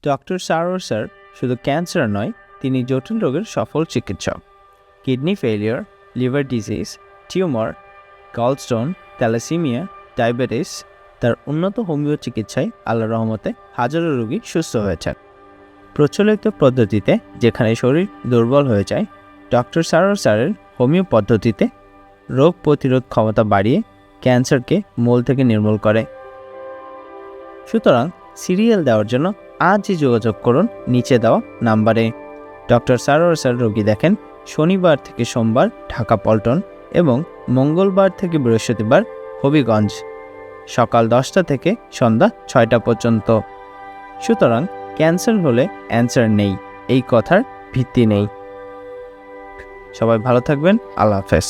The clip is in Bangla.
ডক্টর সারোয়ার স্যার শুধু ক্যান্সার নয়, তিনি জটিল রোগের সফল চিকিৎসক। Kidney failure, liver disease, tumour, gallstone, thalassaemia, diabetes, তার উন্নত হোমিও চিকিৎসায় আল্লাহর রহমতে হাজারো রোগী সুস্থ হয়েছেন। প্রচলিত পদ্ধতিতে যেখানে শরীর দুর্বল হয়ে যায়, ডক্টর সারোয়ার স্যারের হোমিও পদ্ধতিতে রোগ প্রতিরোধ ক্ষমতা বাড়িয়ে ক্যান্সারকে মূল থেকে নির্মূল করে। সুতরাং সিরিয়াল দেওয়ার জন্য আজই যোগাযোগ করুন নিচে দেওয়া নাম্বারে। ডক্টর সারোয়ার স্যার রোগী দেখেন শনিবার থেকে সোমবার ঢাকা পল্টন এবং মঙ্গলবার থেকে বৃহস্পতিবার হবিগঞ্জ, সকাল 10টা থেকে সন্ধ্যা 6টা পর্যন্ত। সুতরাং ক্যান্সার হলে অ্যান্সার নেই, এই কথার ভিত্তি নেই। সবাই ভালো থাকবেন। আল্লাহ হাফেজ।